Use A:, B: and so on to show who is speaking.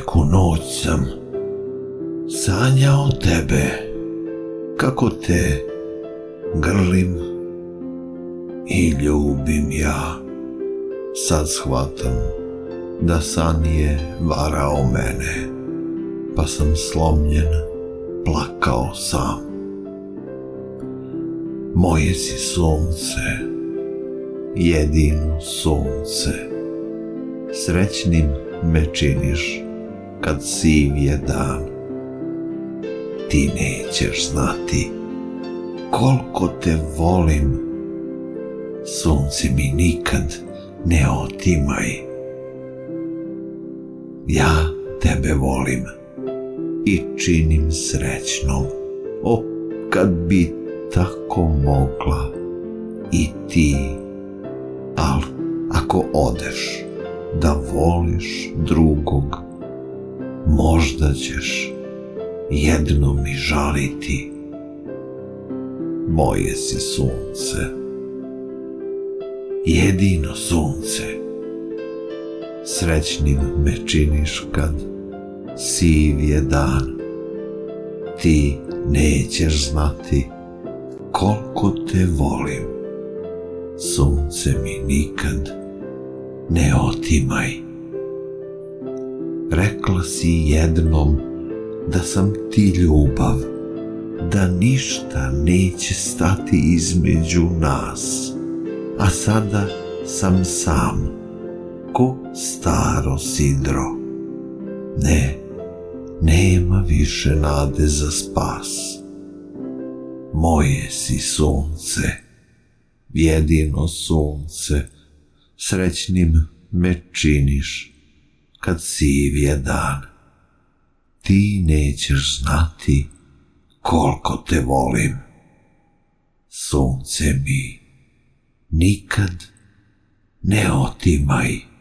A: neku noć sam sanjao tebe, kako te grlim i ljubim ja. Sad shvatam da san je varao mene, pa sam slomljen plakao sam. Moje si sunce, jedino sunce, srećnim me činiš kad siv je dan. Ti nećeš znati koliko te volim, sunce mi nikad ne otimaj. Ja tebe volim i činim srećnom, o, kad bi tako mogla i ti. Al ako odeš da voliš drugog, možda ćeš jedno mi žaliti. Moje si sunce, jedino sunce, srećnim me činiš kad siv je dan. Ti nećeš znati koliko te volim, sunce mi nikad ne otimaj. Rekla si jednom da sam ti ljubav, da ništa neće stati između nas, a sada sam sam ko staro sidro. Ne, nema više nade za spas. Moje si sunce, jedino sunce, srećnim me činiš kad siv je dan. Ti nećeš znati koliko te volim, sunce mi nikad ne otimaj.